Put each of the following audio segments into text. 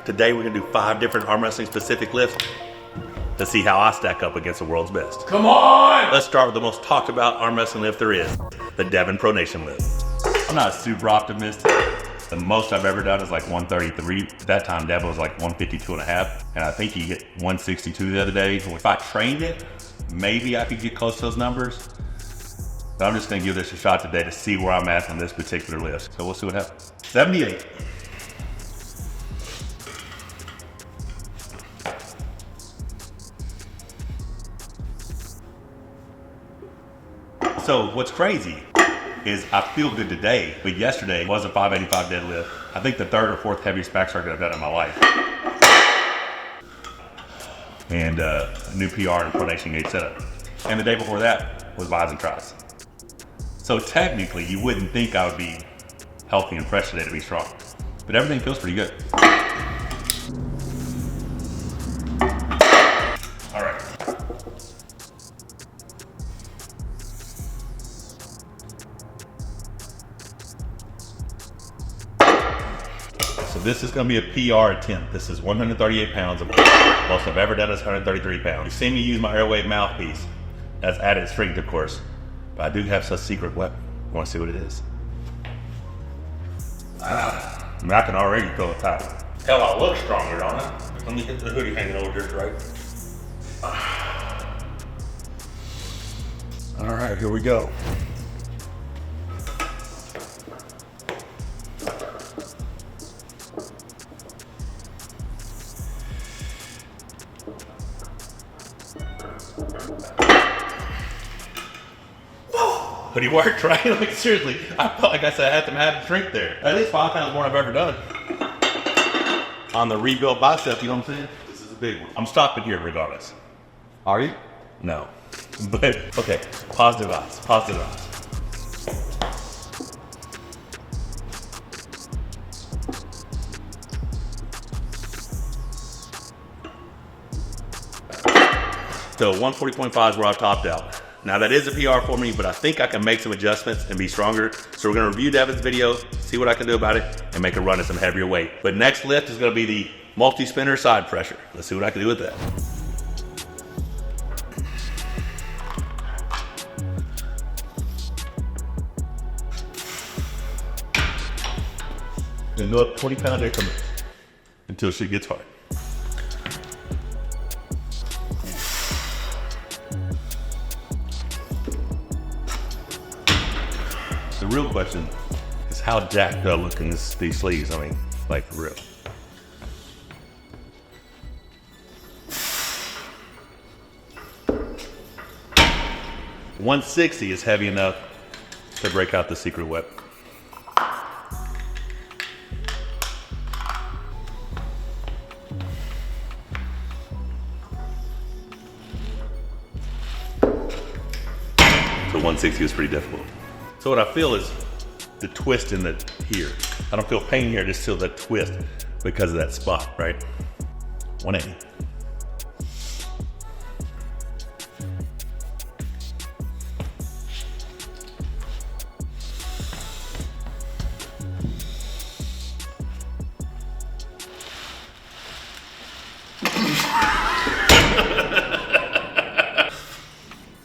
Today we're gonna do 5 different arm wrestling specific lifts to see how I stack up against the world's best. Come on! Let's start with the most talked about arm wrestling lift there is, the Devon Pronation lift. I'm not super optimistic. The most I've ever done is like 133. At that time, Devon was like 152.5, and I think he hit 162 the other day. If I trained it, maybe I could get close to those numbers. But I'm just gonna give this a shot today to see where I'm at on this particular lift. So we'll see what happens. 78. So what's crazy is I feel good today, but yesterday was a 585 deadlift. I think the 3rd or 4th heaviest back circuit I've done in my life. And a new PR and pronation gate setup. And the day before that was bis and tris. So technically you wouldn't think I would be healthy and fresh today to be strong, but everything feels pretty good. All right. So this is gonna be a PR attempt. This is 138 pounds. Most I've ever done is 133 pounds. You've seen me use my airweight mouthpiece. That's added strength, of course. But I do have such a secret weapon. You wanna see what it is? I mean, I can already feel it tight. Hell, I look stronger, don't I? Let me get the hoodie hanging over just right. All right, here we go. Hoodie worked, right? Like seriously, I felt like I said I had to drink there. At least 5 times more than I've ever done. On the rebuilt bicep, you know what I'm saying? This is a big one. I'm stopping here regardless. Are you? No. But, okay, positive odds, positive odds. So 140.5 is where I've topped out. Now that is a PR for me, but I think I can make some adjustments and be stronger. So we're gonna review Devon's video, see what I can do about it, and make a run at some heavier weight. But next lift is gonna be the multi-spinner side pressure. Let's see what I can do with that. And go up 20-pound increments until shit gets hard. The real question is how jacked do I look in these sleeves? I mean, like for real. $160 is heavy enough to break out the secret weapon. So 160 is pretty difficult. So what I feel is the twist in the here. I don't feel pain here, I just feel the twist because of that spot, right? 180.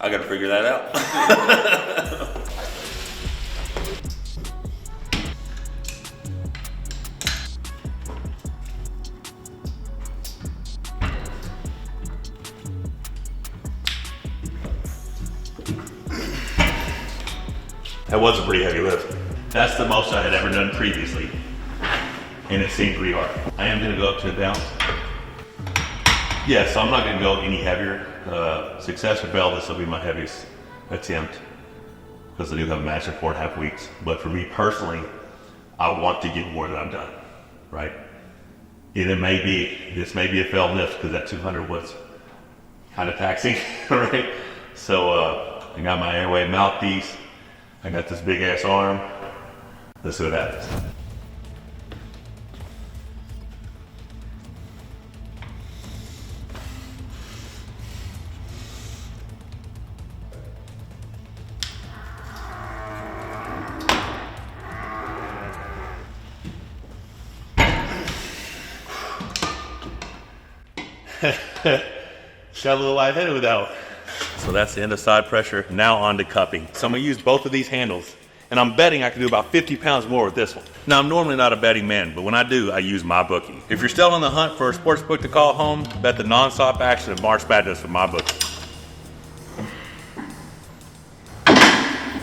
I gotta figure that out. That was a pretty heavy lift. That's the most I had ever done previously, and it seemed pretty hard. I am gonna go up to the balance. Yeah, so I'm not gonna go any heavier. Success or fail, this will be my heaviest attempt because I do have a match in 4.5 weeks. But for me personally, I want to get more than I've done, right? And this may be a failed lift because that 200 was kind of taxing, right? So I got my airway mouthpiece. I got this big ass arm. Let's see what happens. Got a little lightheaded without. So that's the end of side pressure. Now on to cupping. So I'm gonna use both of these handles, and I'm betting I can do about 50 pounds more with this one. Now, I'm normally not a betting man, but when I do, I use MyBookie. If you're still on the hunt for a sports book to call home, bet the non-stop action of March Madness with MyBookie.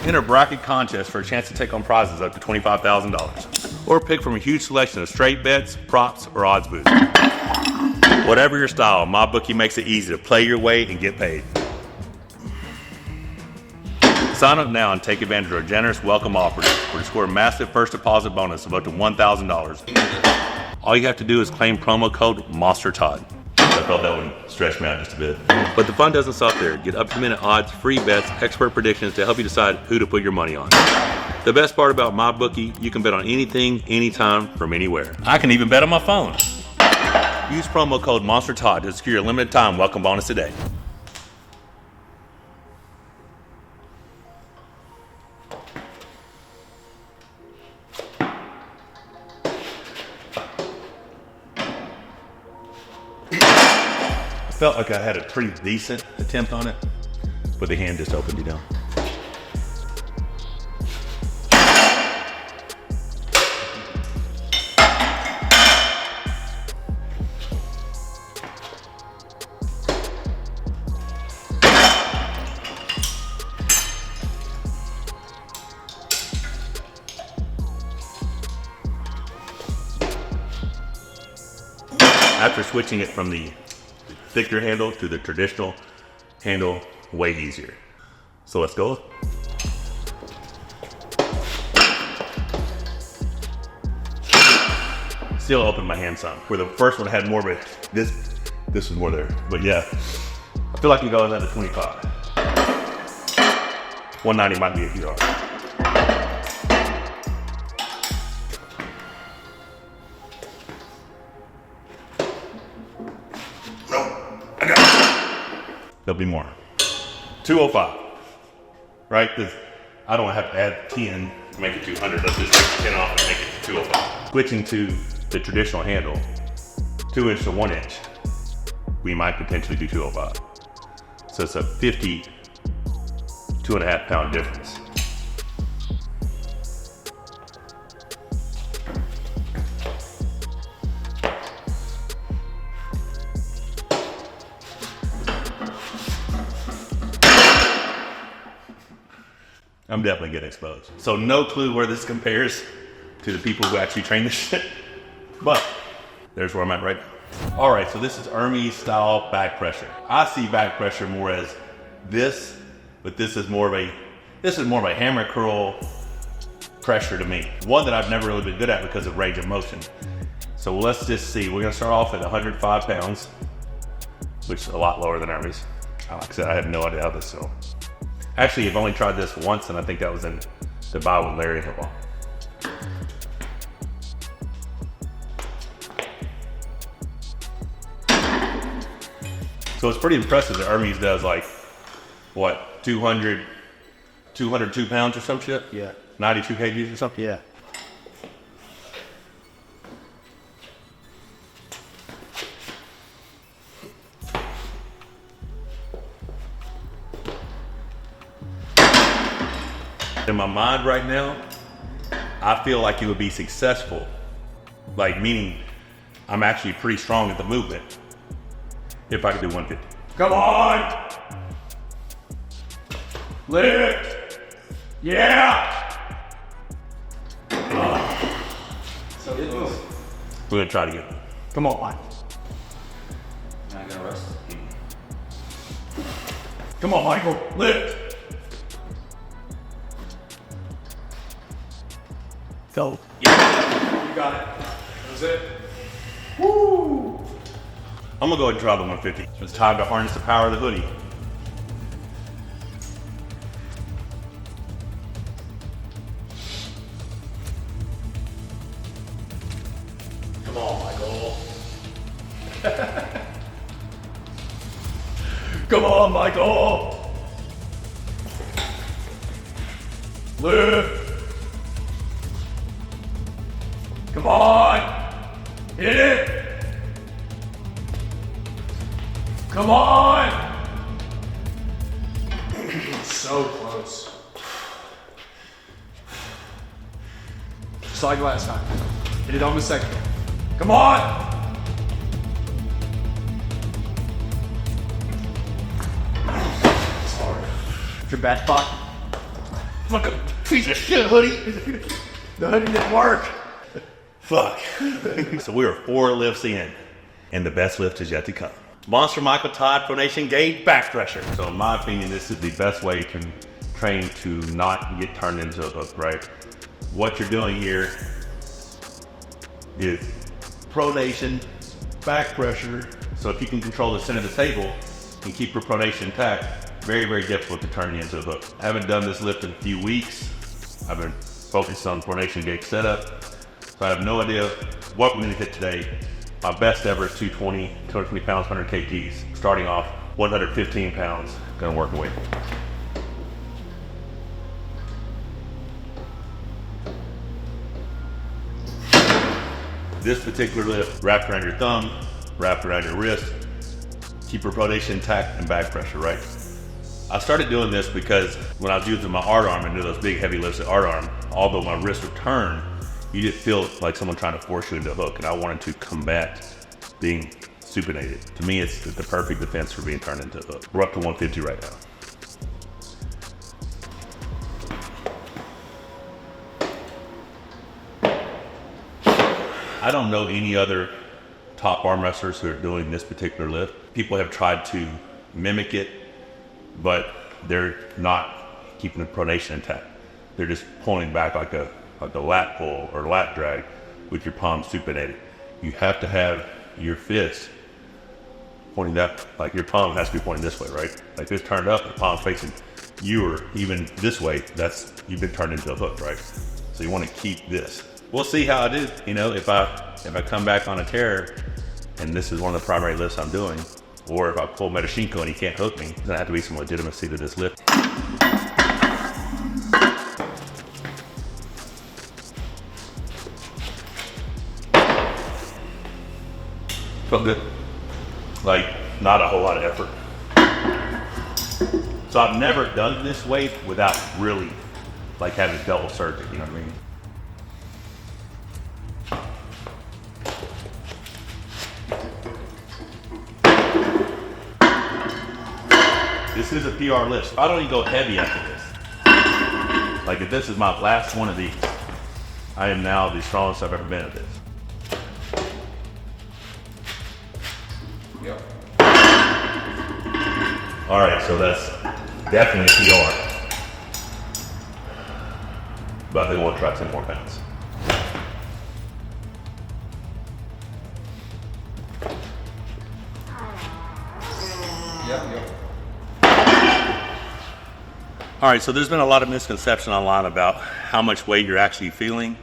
Enter bracket contest for a chance to take on prizes up to $25,000. Or pick from a huge selection of straight bets, props, or odds boosts. Whatever your style, MyBookie makes it easy to play your way and get paid. Sign up now and take advantage of our generous welcome offers where to score a massive first deposit bonus of up to $1,000. All you have to do is claim promo code MonsterTodd. I felt that one stretched me out just a bit. But the fun doesn't stop there. Get up-to-minute odds, free bets, expert predictions to help you decide who to put your money on. The best part about MyBookie, you can bet on anything, anytime, from anywhere. I can even bet on my phone. Use promo code MonsterTodd to secure your limited time welcome bonus today. Felt like I had a pretty decent attempt on it, but the hand just opened, you know. After switching it from the thicker handle to the traditional handle, way easier. So let's go. Still open my hand some. Where the first one had more, but this was more there. But yeah, I feel like you go in at 25. 190 might be a PR. There'll be more. 205, right? I don't have to add 10 to make it 200. Let's just take 10 off and make it 205. Switching to the traditional handle, 2 inch to 1 inch, we might potentially do 205. So it's a 50, 2.5 pound difference. I'm definitely getting exposed. So no clue where this compares to the people who actually train this shit, but there's where I'm at right now. All right, so this is Ermes style back pressure. I see back pressure more as this, but this is more of a hammer curl pressure to me. One that I've never really been good at because of range of motion. So let's just see. We're gonna start off at 105 pounds, which is a lot lower than Ermes. Like I said, I have no idea how this is. Actually, I've only tried this once, and I think that was in Dubai with Larry Hill. So it's pretty impressive that Ermes does like, what, 202 pounds or some shit? Yeah. 92 kgs or something? Yeah. In my mind right now, I feel like it would be successful. Like, meaning I'm actually pretty strong at the movement if I could do 150. Come on! Lift! Yeah! So close. We're gonna try to get it. Come on. Not gonna rest. Come on, Michael, lift! Go. Yeah, you got it. That was it. Woo! I'm gonna go ahead and try the 150. It's time to harness the power of the hoodie. Come on, Michael. Come on, Michael! Lift! Come on! Hit it! Come on! So close. Just like last time. Hit it on the second. Come on! It's hard. Your bad spot. Fuck a piece of shit, hoodie. The hoodie didn't work. Fuck. So we are 4 lifts in, and the best lift is yet to come. Monster Michael Todd Pronation Gauge Back Thresher. So in my opinion, this is the best way to train to not get turned into a hook, right? What you're doing here is pronation, back pressure. So if you can control the center of the table and keep your pronation intact, very, very difficult to turn you into a hook. I haven't done this lift in a few weeks. I've been focused on pronation gauge setup. So I have no idea what we're gonna hit today. My best ever is 220 pounds, 100 kgs. Starting off 115 pounds, gonna work away. This particular lift, wrapped around your thumb, wrapped around your wrist, keep your pronation intact and back pressure, right? I started doing this because when I was using my art arm and doing those big heavy lifts at art arm, although my wrist would turn, you didn't feel like someone trying to force you into a hook, and I wanted to combat being supinated. To me, it's the perfect defense for being turned into a hook. We're up to 150 right now. I don't know any other top arm wrestlers who are doing this particular lift. People have tried to mimic it, but they're not keeping the pronation intact. They're just pulling back like a lat pull or lat drag with your palms supinated. You have to have your fist pointing that, like your palm has to be pointing this way, right? Like this turned up, the palm facing you, or even this way, you've been turned into a hook, right? So you want to keep this. We'll see how it is, you know, if I come back on a tear and this is one of the primary lifts I'm doing, or if I pull Medashenko and he can't hook me, there's gonna have to be some legitimacy to this lift. Felt good. Like, not a whole lot of effort. So I've never done this weight without really like having double surgery, you know what I mean? This is a PR lift. I don't even go heavy after this. Like if this is my last one of these, I am now the strongest I've ever been at this. Yep. All right, so that's definitely a PR. But I think we'll try 10 more pounds. Yep. All right, so there's been a lot of misconception online about how much weight you're actually feeling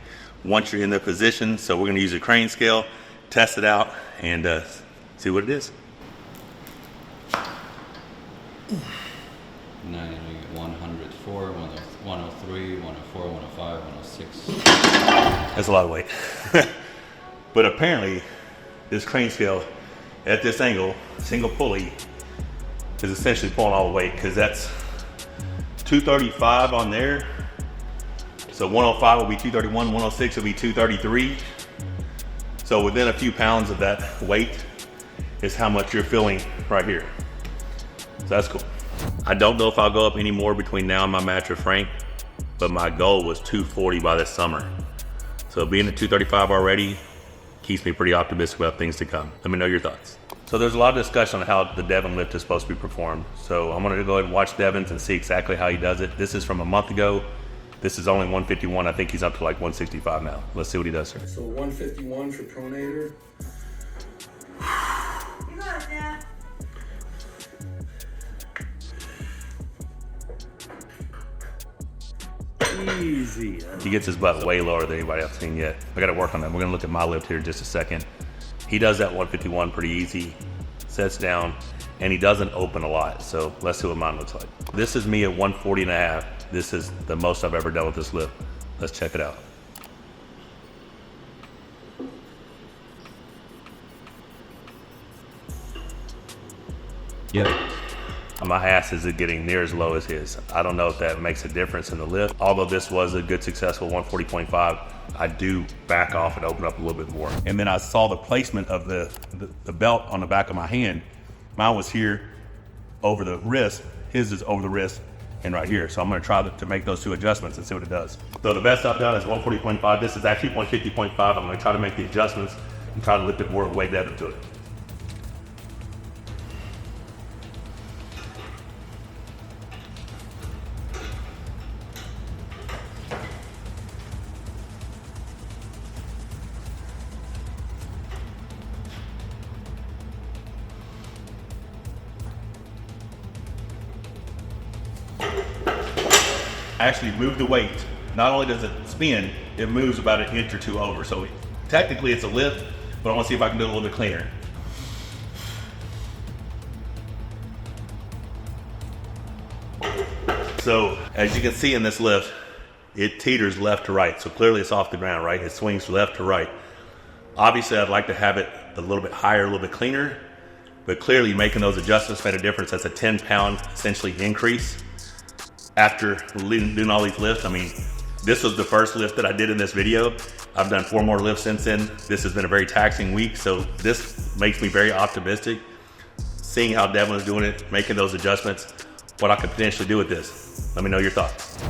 once you're in the position. So we're gonna use a Crain scale, test it out, and see what it is. 104, 103, 104, 105, 106. That's a lot of weight. But apparently, this Crain scale at this angle, single pulley, is essentially pulling all the weight because that's 235 on there. So 105 will be 231, 106 will be 233. So within a few pounds of that weight is how much you're feeling right here. So that's cool. I don't know if I'll go up any more between now and my match with Frank, but my goal was 240 by this summer. So being at 235 already keeps me pretty optimistic about things to come. Let me know your thoughts. So there's a lot of discussion on how the Devon lift is supposed to be performed. So I'm gonna go ahead and watch Devon's and see exactly how he does it. This is from a month ago. This is only 151. I think he's up to like 165 now. Let's see what he does here. So 151 for pronator. You got it, Dad. Easy. He gets his butt way lower than anybody I've seen yet. I gotta work on that. We're gonna look at my lift here in just a second. He does that 151 pretty easy, sets down, and he doesn't open a lot. So let's see what mine looks like. This is me at 140 and a half. This is the most I've ever done with this lift. Let's check it out. Yep. My ass isn't getting near as low as his. I don't know if that makes a difference in the lift. Although this was a good successful 140.5, I do back off and open up a little bit more. And then I saw the placement of the belt on the back of my hand. Mine was here over the wrist. His is over the wrist and right here. So I'm gonna try to make those two adjustments and see what it does. So the best I've done is 140.5. This is actually 150.5. I'm gonna try to make the adjustments and try to lift it more weight down to it. Actually move the weight. Not only does it spin, it moves about an inch or two over. So technically it's a lift, but I want to see if I can do it a little bit cleaner. So as you can see in this lift, it teeters left to right. So clearly it's off the ground, right? It swings left to right. Obviously I'd like to have it a little bit higher, a little bit cleaner, but clearly making those adjustments made a difference. That's a 10-pound essentially increase. After doing all these lifts, I mean, this was the first lift that I did in this video. I've done 4 more lifts since then. This has been a very taxing week, so this makes me very optimistic. Seeing how Devon is doing it, making those adjustments, what I could potentially do with this. Let me know your thoughts.